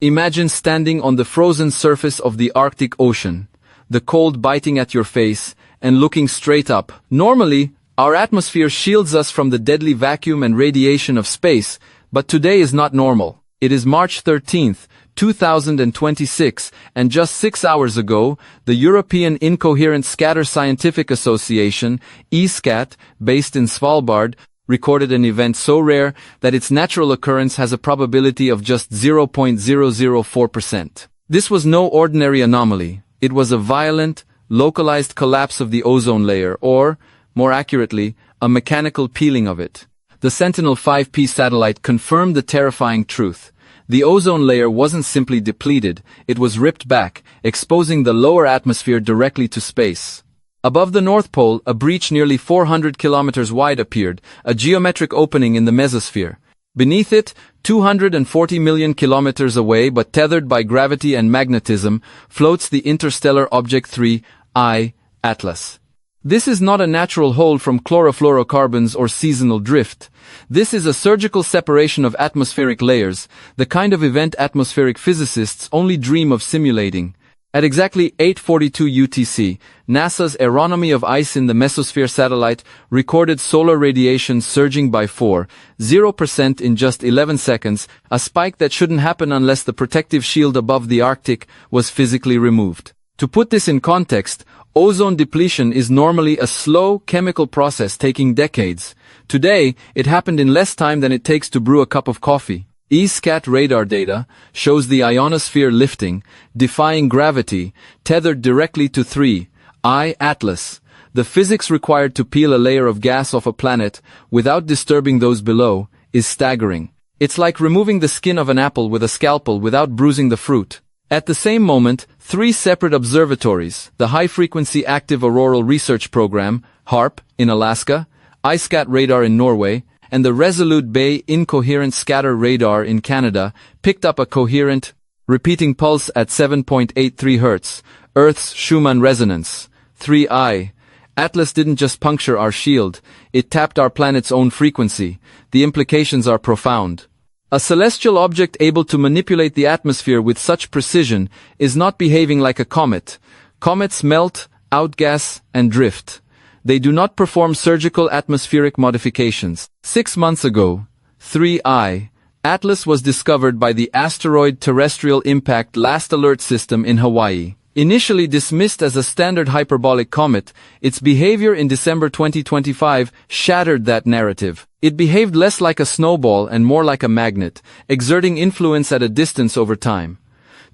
Imagine standing on the frozen surface of the Arctic Ocean, the cold biting at your face, and looking straight up. Normally, our atmosphere shields us from the deadly vacuum and radiation of space, but today is not normal. It is March 13th, 2026, and just 6 hours ago, the European Incoherent Scatter Scientific Association, ESCAT, based in Svalbard, recorded an event so rare that its natural occurrence has a probability of just 0.004%. This was no ordinary anomaly. It was a violent, localized collapse of the ozone layer, or, more accurately, a mechanical peeling of it. The Sentinel-5P satellite confirmed the terrifying truth. The ozone layer wasn't simply depleted, it was ripped back, exposing the lower atmosphere directly to space. Above the North Pole, a breach nearly 400 kilometers wide appeared, a geometric opening in the mesosphere. Beneath it, 240 million kilometers away but tethered by gravity and magnetism, floats the interstellar object 3I, Atlas. This is not a natural hole from chlorofluorocarbons or seasonal drift. This is a surgical separation of atmospheric layers, the kind of event atmospheric physicists only dream of simulating. At exactly 8:42 UTC, NASA's Aeronomy of Ice in the Mesosphere satellite recorded solar radiation surging by 4.0% in just 11 seconds, a spike that shouldn't happen unless the protective shield above the Arctic was physically removed. To put this in context, ozone depletion is normally a slow chemical process taking decades. Today, it happened in less time than it takes to brew a cup of coffee. ESCAT radar data shows the ionosphere lifting, defying gravity, tethered directly to 3I Atlas. The physics required to peel a layer of gas off a planet without disturbing those below is staggering. It's like removing the skin of an apple with a scalpel without bruising the fruit. At the same moment, 3 separate observatories, the High-Frequency Active Auroral Research Program, HARP, in Alaska, ISCAT radar in Norway, and the Resolute Bay Incoherent Scatter Radar in Canada, picked up a coherent, repeating pulse at 7.83 Hz, Earth's Schumann resonance. 3I. Atlas didn't just puncture our shield, it tapped our planet's own frequency. The implications are profound. A celestial object able to manipulate the atmosphere with such precision is not behaving like a comet. Comets melt, outgas, and drift. They do not perform surgical atmospheric modifications. 6 months ago, 3I, Atlas was discovered by the Asteroid Terrestrial Impact Last Alert System in Hawaii. Initially dismissed as a standard hyperbolic comet, its behavior in December 2025 shattered that narrative. It behaved less like a snowball and more like a magnet, exerting influence at a distance over time.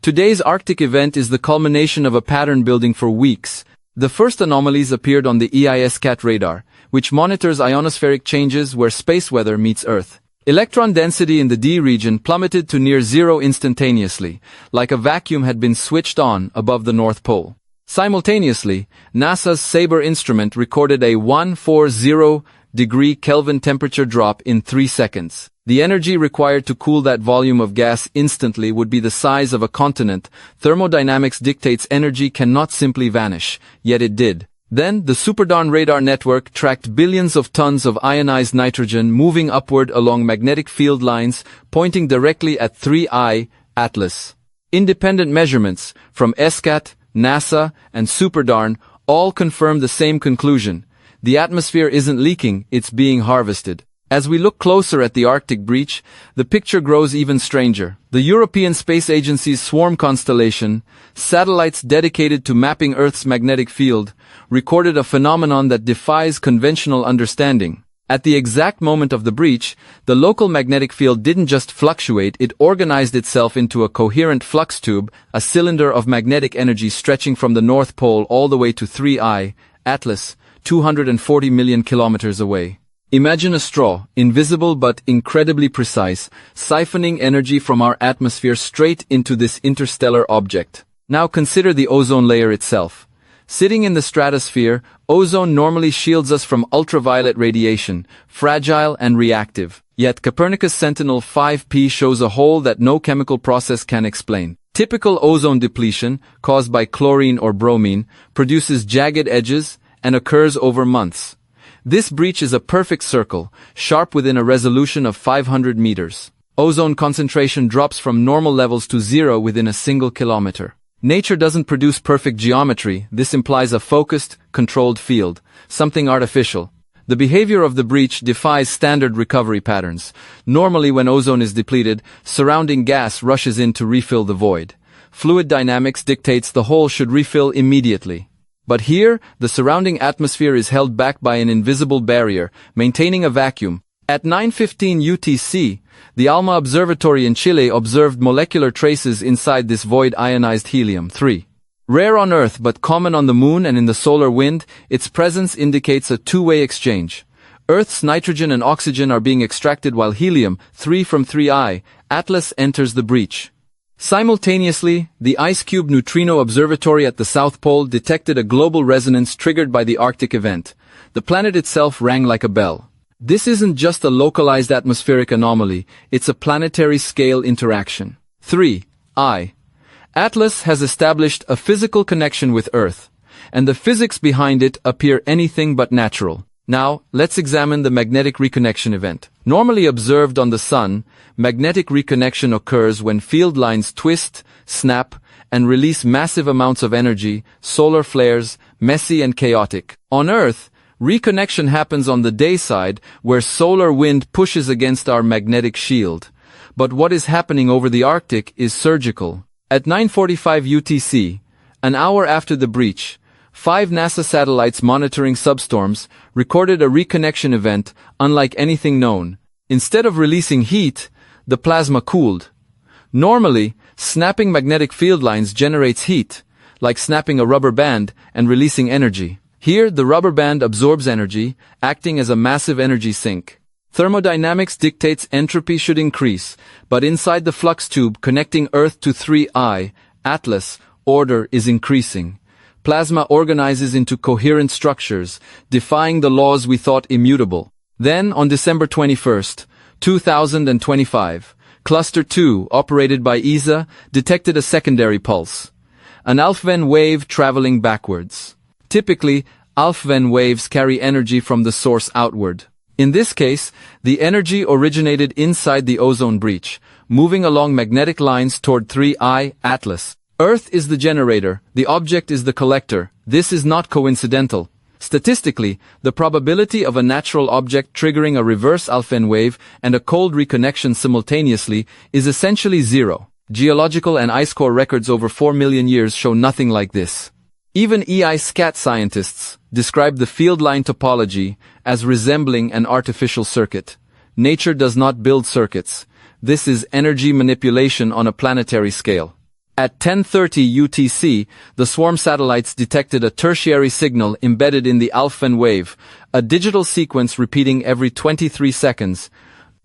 Today's Arctic event is the culmination of a pattern building for weeks. The first anomalies appeared on the EISCAT radar, which monitors ionospheric changes where space weather meets Earth. Electron density in the D region plummeted to near zero instantaneously, like a vacuum had been switched on above the North Pole. Simultaneously, NASA's SABRE instrument recorded a 140-degree Kelvin temperature drop in 3 seconds. The energy required to cool that volume of gas instantly would be the size of a continent. Thermodynamics dictates energy cannot simply vanish, yet it did. Then, the Superdarn radar network tracked billions of tons of ionized nitrogen moving upward along magnetic field lines, pointing directly at 3I, Atlas. Independent measurements, from ESCAT, NASA, and Superdarn, all confirm the same conclusion. The atmosphere isn't leaking, it's being harvested. As we look closer at the Arctic breach, the picture grows even stranger. The European Space Agency's Swarm constellation, satellites dedicated to mapping Earth's magnetic field, recorded a phenomenon that defies conventional understanding. At the exact moment of the breach, the local magnetic field didn't just fluctuate, it organized itself into a coherent flux tube, a cylinder of magnetic energy stretching from the North Pole all the way to 3I, Atlas, 240 million kilometers away. Imagine a straw, invisible but incredibly precise, siphoning energy from our atmosphere straight into this interstellar object. Now consider the ozone layer itself. Sitting in the stratosphere, ozone normally shields us from ultraviolet radiation, fragile and reactive. Yet Copernicus Sentinel-5P shows a hole that no chemical process can explain. Typical ozone depletion, caused by chlorine or bromine, produces jagged edges and occurs over months. This breach is a perfect circle, sharp within a resolution of 500 meters. Ozone concentration drops from normal levels to zero within a single kilometer. Nature doesn't produce perfect geometry. This implies a focused, controlled field, something artificial. The behavior of the breach defies standard recovery patterns. Normally when ozone is depleted, surrounding gas rushes in to refill the void. Fluid dynamics dictates the hole should refill immediately. But here, the surrounding atmosphere is held back by an invisible barrier, maintaining a vacuum. At 9:15 UTC, the ALMA Observatory in Chile observed molecular traces inside this void ionized helium-3. Rare on Earth but common on the Moon and in the solar wind, its presence indicates a two-way exchange. Earth's nitrogen and oxygen are being extracted while helium-3 from 3I, Atlas, enters the breach. Simultaneously, the Ice Cube Neutrino Observatory at the South Pole detected a global resonance triggered by the Arctic event. The planet itself rang like a bell. This isn't just a localized atmospheric anomaly, it's a planetary-scale interaction. 3I. Atlas has established a physical connection with Earth, and the physics behind it appear anything but natural. Now, let's examine the magnetic reconnection event. Normally observed on the Sun, magnetic reconnection occurs when field lines twist, snap, and release massive amounts of energy, solar flares, messy and chaotic. On Earth, reconnection happens on the day side, where solar wind pushes against our magnetic shield. But what is happening over the Arctic is surgical. At 9:45 UTC, an hour after the breach, 5 NASA satellites monitoring substorms recorded a reconnection event unlike anything known. Instead of releasing heat, the plasma cooled. Normally, snapping magnetic field lines generates heat, like snapping a rubber band and releasing energy. Here, the rubber band absorbs energy, acting as a massive energy sink. Thermodynamics dictates entropy should increase, but inside the flux tube connecting Earth to 3I, Atlas, order is increasing. Plasma organizes into coherent structures, defying the laws we thought immutable. Then, on December 21, 2025, Cluster 2, operated by ESA, detected a secondary pulse. An Alfvén wave traveling backwards. Typically, Alfvén waves carry energy from the source outward. In this case, the energy originated inside the ozone breach, moving along magnetic lines toward 3I, Atlas. Earth is the generator, the object is the collector. This is not coincidental. Statistically, the probability of a natural object triggering a reverse Alfvén wave and a cold reconnection simultaneously is essentially zero. Geological and ice core records over 4 million years show nothing like this. Even EI-SCAT scientists describe the field line topology as resembling an artificial circuit. Nature does not build circuits. This is energy manipulation on a planetary scale. At 10:30 UTC, the swarm satellites detected a tertiary signal embedded in the Alfvén wave, a digital sequence repeating every 23 seconds.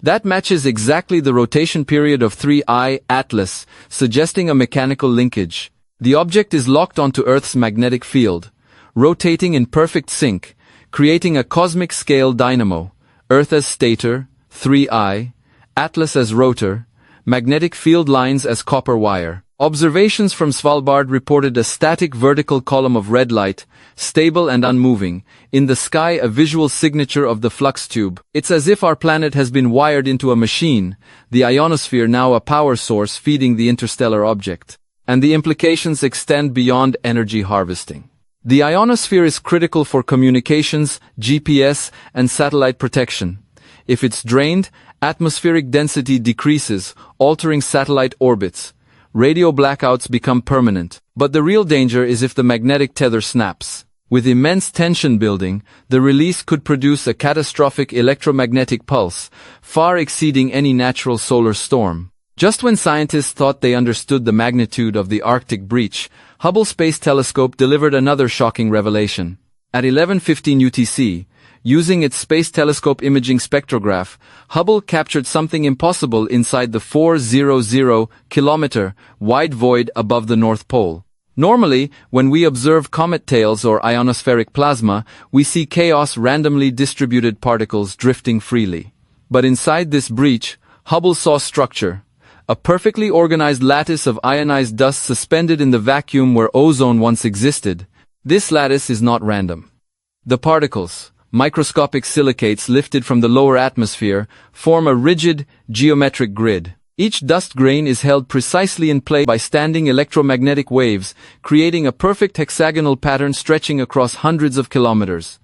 That matches exactly the rotation period of 3I, Atlas, suggesting a mechanical linkage. The object is locked onto Earth's magnetic field, rotating in perfect sync, creating a cosmic scale dynamo. Earth as stator, 3I, Atlas as rotor, magnetic field lines as copper wire. Observations from Svalbard reported a static vertical column of red light, stable and unmoving, in the sky, a visual signature of the flux tube. It's as if our planet has been wired into a machine, the ionosphere now a power source feeding the interstellar object. And the implications extend beyond energy harvesting. The ionosphere is critical for communications, GPS, and satellite protection. If it's drained, atmospheric density decreases, altering satellite orbits. Radio blackouts become permanent. But the real danger is if the magnetic tether snaps. With immense tension building, the release could produce a catastrophic electromagnetic pulse, far exceeding any natural solar storm. Just when scientists thought they understood the magnitude of the Arctic breach, Hubble Space Telescope delivered another shocking revelation. At 11:15 UTC, using its Space Telescope imaging spectrograph, Hubble captured something impossible inside the 400-kilometer wide void above the North Pole. Normally, when we observe comet tails or ionospheric plasma, we see chaos, randomly distributed particles drifting freely. But inside this breach, Hubble saw structure. A perfectly organized lattice of ionized dust suspended in the vacuum where ozone once existed. This lattice is not random. The particles, microscopic silicates lifted from the lower atmosphere, form a rigid, geometric grid. Each dust grain is held precisely in place by standing electromagnetic waves, creating a perfect hexagonal pattern stretching across hundreds of kilometers.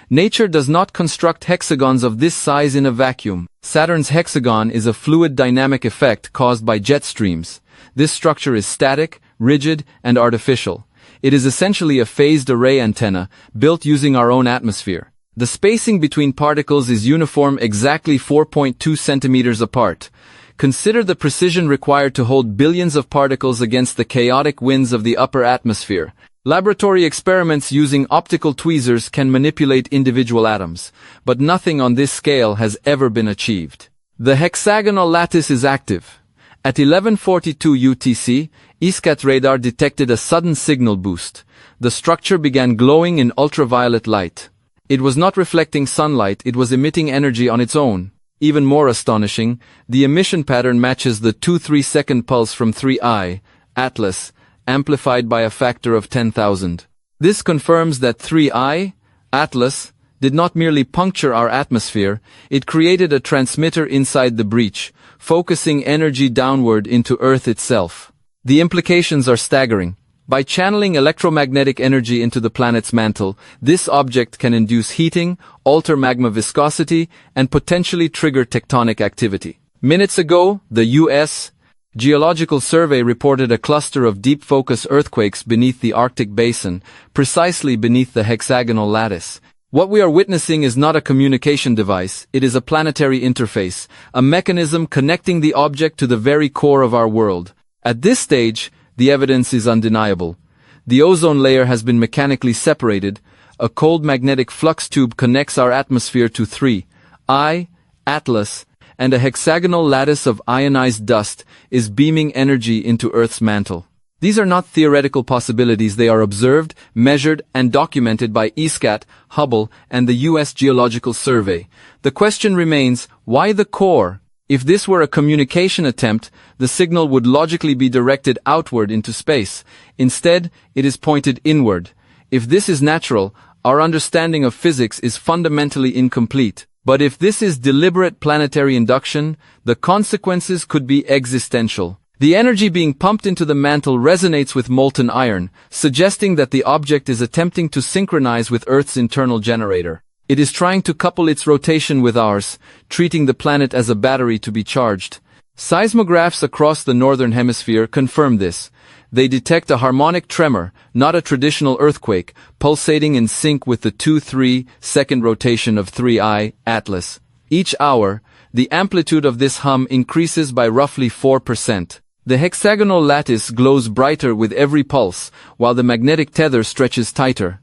Nature does not construct hexagons of this size in a vacuum. Saturn's hexagon is a fluid dynamic effect caused by jet streams. This structure is static, rigid, and artificial. It is essentially a phased array antenna, built using our own atmosphere. The spacing between particles is uniform, exactly 4.2 centimeters apart. Consider the precision required to hold billions of particles against the chaotic winds of the upper atmosphere. Laboratory experiments using optical tweezers can manipulate individual atoms, but nothing on this scale has ever been achieved. The hexagonal lattice is active. At 11:42 UTC, ESCAT radar detected a sudden signal boost. The structure began glowing in ultraviolet light. It was not reflecting sunlight, it was emitting energy on its own. Even more astonishing, the emission pattern matches the 2-3-second pulse from 3I, Atlas, amplified by a factor of 10,000. This confirms that 3I, Atlas, did not merely puncture our atmosphere, it created a transmitter inside the breach, focusing energy downward into Earth itself. The implications are staggering. By channeling electromagnetic energy into the planet's mantle, this object can induce heating, alter magma viscosity, and potentially trigger tectonic activity. Minutes ago, the U.S. Geological Survey reported a cluster of deep-focus earthquakes beneath the Arctic basin, precisely beneath the hexagonal lattice. What we are witnessing is not a communication device, it is a planetary interface, a mechanism connecting the object to the very core of our world. At this stage, the evidence is undeniable. The ozone layer has been mechanically separated. A cold magnetic flux tube connects our atmosphere to 3I, Atlas, and a hexagonal lattice of ionized dust is beaming energy into Earth's mantle. These are not theoretical possibilities, they are observed, measured, and documented by ESCAT, Hubble, and the U.S. Geological Survey. The question remains, why the core? If this were a communication attempt, the signal would logically be directed outward into space. Instead, it is pointed inward. If this is natural, our understanding of physics is fundamentally incomplete. But if this is deliberate planetary induction, the consequences could be existential. The energy being pumped into the mantle resonates with molten iron, suggesting that the object is attempting to synchronize with Earth's internal generator. It is trying to couple its rotation with ours, treating the planet as a battery to be charged. Seismographs across the northern hemisphere confirm this. They detect a harmonic tremor, not a traditional earthquake, pulsating in sync with the 2-3-second rotation of 3I, Atlas. Each hour, the amplitude of this hum increases by roughly 4%. The hexagonal lattice glows brighter with every pulse, while the magnetic tether stretches tighter.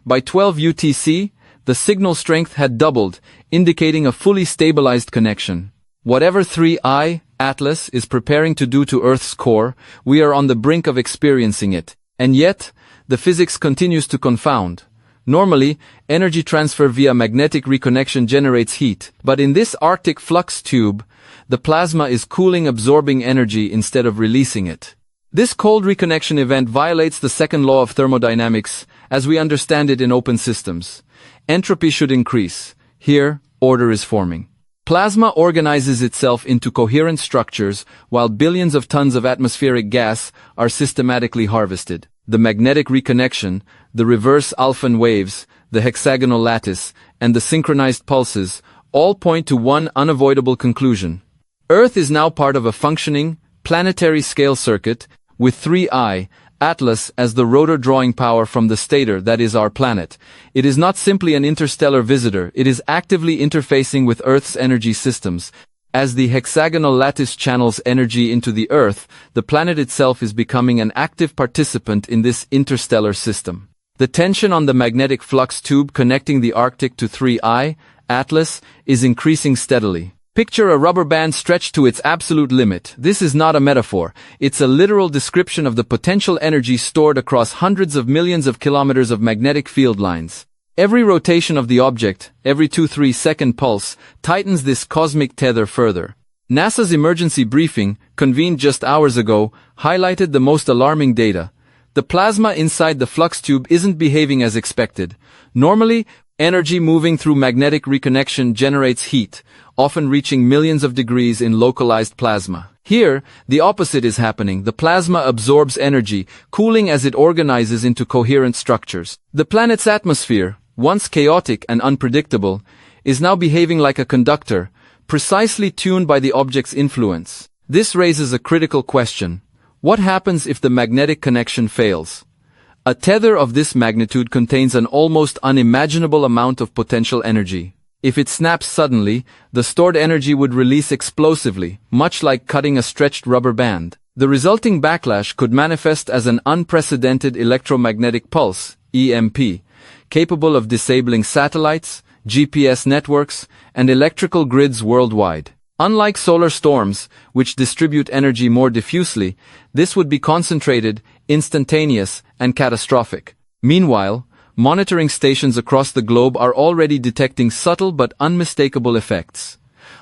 By 12 UTC, the signal strength had doubled, indicating a fully stabilized connection. Whatever 3I, Atlas, is preparing to do to Earth's core, we are on the brink of experiencing it. And yet, the physics continues to confound. Normally, energy transfer via magnetic reconnection generates heat, but in this Arctic flux tube, the plasma is cooling, absorbing energy instead of releasing it. This cold reconnection event violates the second law of thermodynamics as we understand it in open systems. Entropy should increase. Here, order is forming. Plasma organizes itself into coherent structures while billions of tons of atmospheric gas are systematically harvested. The magnetic reconnection, the reverse Alfvén waves, the hexagonal lattice, and the synchronized pulses all point to one unavoidable conclusion. Earth is now part of a functioning, planetary-scale circuit, with 3I, Atlas, as the rotor drawing power from the stator that is our planet. It is not simply an interstellar visitor, it is actively interfacing with Earth's energy systems. As the hexagonal lattice channels energy into the Earth, the planet itself is becoming an active participant in this interstellar system. The tension on the magnetic flux tube connecting the Arctic to 3I, Atlas, is increasing steadily. Picture a rubber band stretched to its absolute limit. This is not a metaphor. It's a literal description of the potential energy stored across hundreds of millions of kilometers of magnetic field lines. Every rotation of the object, every 2-3-second pulse, tightens this cosmic tether further. NASA's emergency briefing, convened just hours ago, highlighted the most alarming data. The plasma inside the flux tube isn't behaving as expected. Normally, Energy moving through magnetic reconnection generates heat, often reaching millions of degrees in localized plasma. Here, the opposite is happening. The plasma absorbs energy, cooling as it organizes into coherent structures. The planet's atmosphere, once chaotic and unpredictable, is now behaving like a conductor, precisely tuned by the object's influence. This raises a critical question. What happens if the magnetic connection fails? A tether of this magnitude contains an almost unimaginable amount of potential energy. If it snaps suddenly, the stored energy would release explosively, much like cutting a stretched rubber band. The resulting backlash could manifest as an unprecedented electromagnetic pulse, EMP, capable of disabling satellites, GPS networks, and electrical grids worldwide. Unlike solar storms, which distribute energy more diffusely, this would be concentrated, instantaneous, and catastrophic. Meanwhile, monitoring stations across the globe are already detecting subtle but unmistakable effects.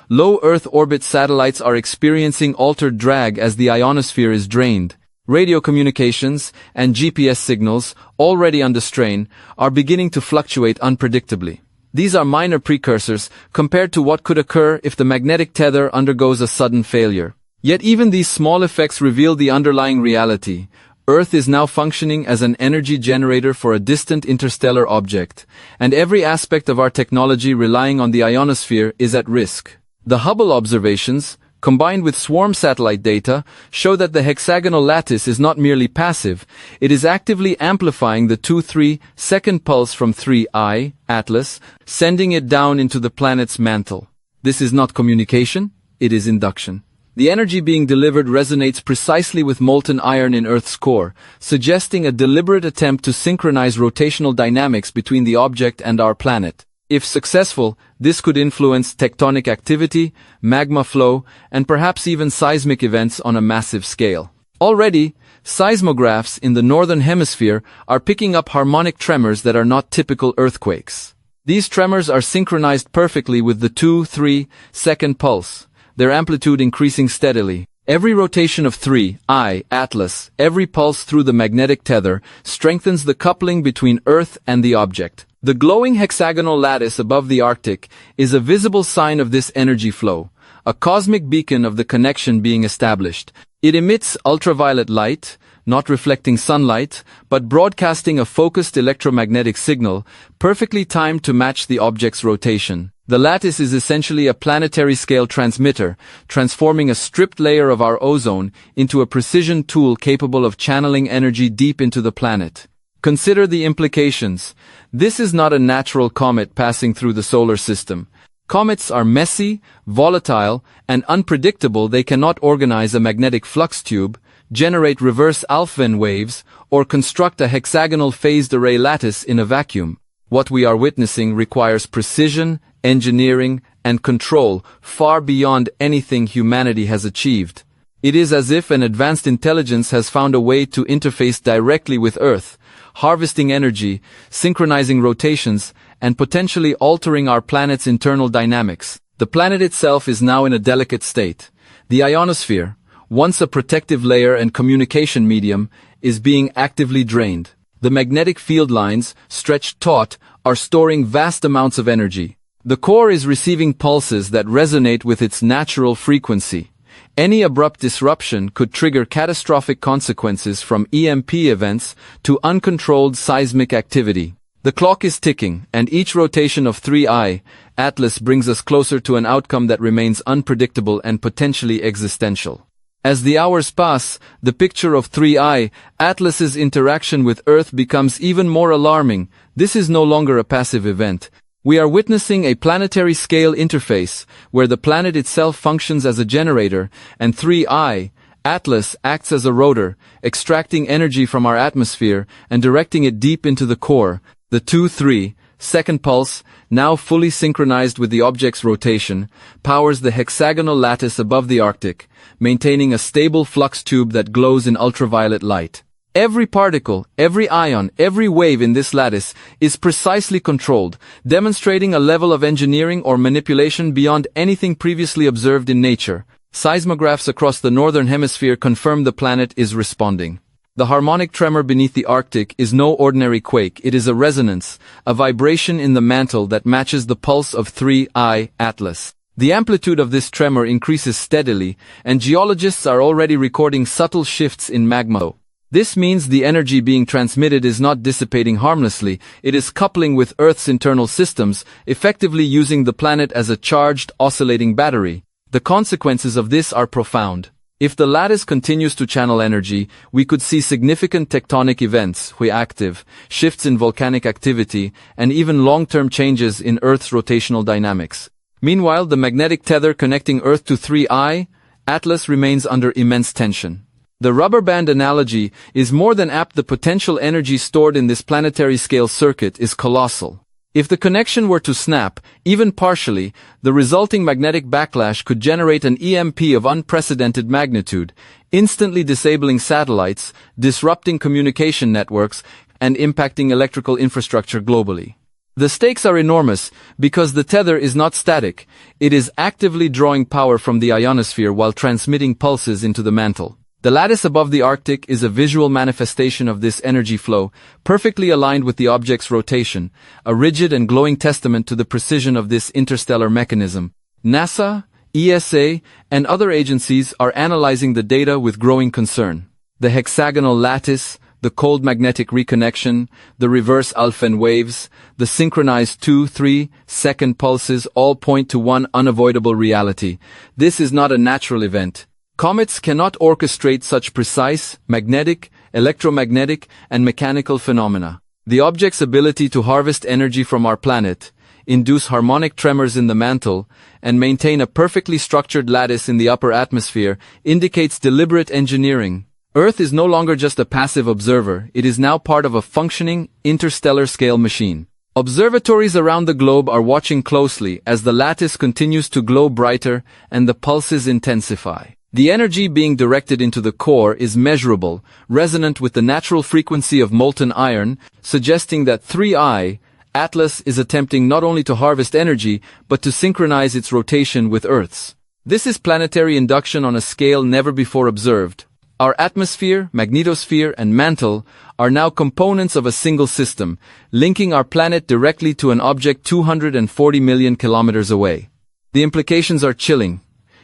Low Earth orbit satellites are experiencing altered drag as the ionosphere is drained. Radio communications and GPS signals, already under strain, are beginning to fluctuate unpredictably. These are minor precursors compared to what could occur if the magnetic tether undergoes a sudden failure. Yet even these small effects reveal the underlying reality. Earth is now functioning as an energy generator for a distant interstellar object, and every aspect of our technology relying on the ionosphere is at risk. The Hubble observations, combined with swarm satellite data, show that the hexagonal lattice is not merely passive, it is actively amplifying the 2-3-second pulse from 3I, Atlas, sending it down into the planet's mantle. This is not communication, it is induction. The energy being delivered resonates precisely with molten iron in Earth's core, suggesting a deliberate attempt to synchronize rotational dynamics between the object and our planet. If successful, this could influence tectonic activity, magma flow, and perhaps even seismic events on a massive scale. Already, seismographs in the northern hemisphere are picking up harmonic tremors that are not typical earthquakes. These tremors are synchronized perfectly with the 2-3-second pulse, their amplitude increasing steadily. Every rotation of 3I, Atlas, every pulse through the magnetic tether, strengthens the coupling between Earth and the object. The glowing hexagonal lattice above the Arctic is a visible sign of this energy flow, a cosmic beacon of the connection being established. It emits ultraviolet light, not reflecting sunlight, but broadcasting a focused electromagnetic signal, perfectly timed to match the object's rotation. The lattice is essentially a planetary-scale transmitter, transforming a stripped layer of our ozone into a precision tool capable of channeling energy deep into the planet. Consider the implications. This is not a natural comet passing through the solar system. Comets are messy, volatile, and unpredictable. They cannot organize a magnetic flux tube, generate reverse Alfvén waves, or construct a hexagonal phased array lattice in a vacuum. What we are witnessing requires precision, engineering, and control far beyond anything humanity has achieved. It is as if an advanced intelligence has found a way to interface directly with Earth, harvesting energy, synchronizing rotations, and potentially altering our planet's internal dynamics. The planet itself is now in a delicate state. The ionosphere, once a protective layer and communication medium, is being actively drained. The magnetic field lines, stretched taut, are storing vast amounts of energy. The core is receiving pulses that resonate with its natural frequency. Any abrupt disruption could trigger catastrophic consequences, from EMP events to uncontrolled seismic activity. The clock is ticking, and each rotation of 3I, Atlas, brings us closer to an outcome that remains unpredictable and potentially existential. As the hours pass, the picture of 3I, Atlas's interaction with Earth becomes even more alarming. This is no longer a passive event. We are witnessing a planetary-scale interface, where the planet itself functions as a generator, and 3I, Atlas, acts as a rotor, extracting energy from our atmosphere and directing it deep into the core. The 2-3-second pulse, now fully synchronized with the object's rotation, powers the hexagonal lattice above the Arctic, maintaining a stable flux tube that glows in ultraviolet light. Every particle, every ion, every wave in this lattice is precisely controlled, demonstrating a level of engineering or manipulation beyond anything previously observed in nature. Seismographs across the northern hemisphere confirm the planet is responding. The harmonic tremor beneath the Arctic is no ordinary quake, it is a resonance, a vibration in the mantle that matches the pulse of 3I Atlas. The amplitude of this tremor increases steadily, and geologists are already recording subtle shifts in magma. This means the energy being transmitted is not dissipating harmlessly, it is coupling with Earth's internal systems, effectively using the planet as a charged, oscillating battery. The consequences of this are profound. If the lattice continues to channel energy, we could see significant tectonic events, active, shifts in volcanic activity, and even long-term changes in Earth's rotational dynamics. Meanwhile, the magnetic tether connecting Earth to 3I Atlas remains under immense tension. The rubber band analogy is more than apt. The potential energy stored in this planetary-scale circuit is colossal. If the connection were to snap, even partially, the resulting magnetic backlash could generate an EMP of unprecedented magnitude, instantly disabling satellites, disrupting communication networks, and impacting electrical infrastructure globally. The stakes are enormous because the tether is not static, it is actively drawing power from the ionosphere while transmitting pulses into the mantle. The lattice above the Arctic is a visual manifestation of this energy flow, perfectly aligned with the object's rotation, a rigid and glowing testament to the precision of this interstellar mechanism. NASA, ESA, and other agencies are analyzing the data with growing concern. The hexagonal lattice, the cold magnetic reconnection, the reverse Alfvén waves, the synchronized 2-3 second pulses all point to one unavoidable reality. This is not a natural event. Comets cannot orchestrate such precise, magnetic, electromagnetic, and mechanical phenomena. The object's ability to harvest energy from our planet, induce harmonic tremors in the mantle, and maintain a perfectly structured lattice in the upper atmosphere indicates deliberate engineering. Earth is no longer just a passive observer, it is now part of a functioning, interstellar-scale machine. Observatories around the globe are watching closely as the lattice continues to glow brighter and the pulses intensify. The energy being directed into the core is measurable, resonant with the natural frequency of molten iron, suggesting that 3I Atlas is attempting not only to harvest energy, but to synchronize its rotation with Earth's. This is planetary induction on a scale never before observed. Our atmosphere, magnetosphere, and mantle are now components of a single system, linking our planet directly to an object 240 million kilometers away. The implications are chilling.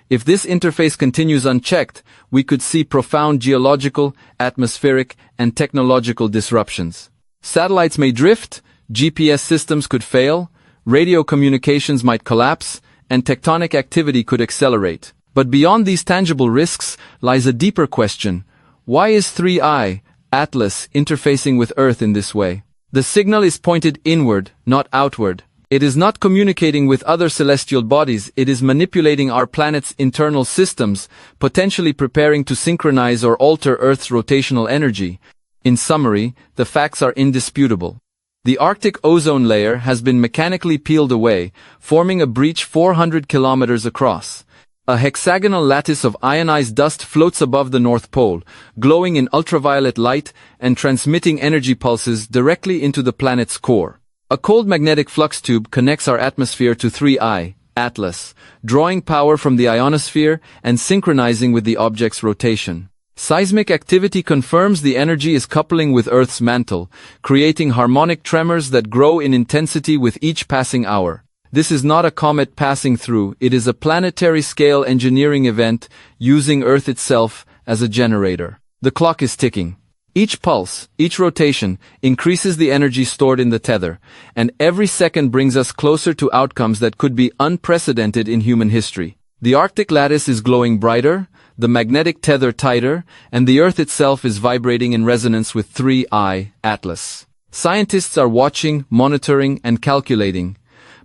If this interface continues unchecked, we could see profound geological, atmospheric, and technological disruptions. Satellites may drift, GPS systems could fail, radio communications might collapse, and tectonic activity could accelerate. But beyond these tangible risks lies a deeper question. Why is 3I Atlas interfacing with Earth in this way? The signal is pointed inward, not outward. It is not communicating with other celestial bodies, it is manipulating our planet's internal systems, potentially preparing to synchronize or alter Earth's rotational energy. In summary, the facts are indisputable. The Arctic ozone layer has been mechanically peeled away, forming a breach 400 kilometers across. A hexagonal lattice of ionized dust floats above the North Pole, glowing in ultraviolet light and transmitting energy pulses directly into the planet's core. A cold magnetic flux tube connects our atmosphere to 3I Atlas, drawing power from the ionosphere and synchronizing with the object's rotation. Seismic activity confirms the energy is coupling with Earth's mantle, creating harmonic tremors that grow in intensity with each passing hour. This is not a comet passing through, it is a planetary-scale engineering event using Earth itself as a generator. The clock is ticking. Each pulse, each rotation, increases the energy stored in the tether, and every second brings us closer to outcomes that could be unprecedented in human history. The Arctic lattice is glowing brighter, the magnetic tether tighter, and the Earth itself is vibrating in resonance with 3I Atlas. Scientists are watching, monitoring, and calculating.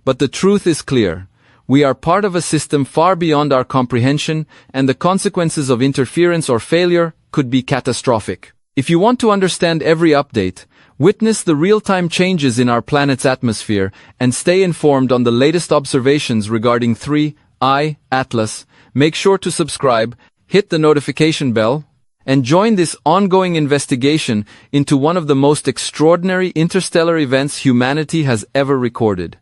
But the truth is clear. We are part of a system far beyond our comprehension, and the consequences of interference or failure could be catastrophic. If you want to understand every update, witness the real-time changes in our planet's atmosphere, and stay informed on the latest observations regarding 3I Atlas, make sure to subscribe, hit the notification bell, and join this ongoing investigation into one of the most extraordinary interstellar events humanity has ever recorded.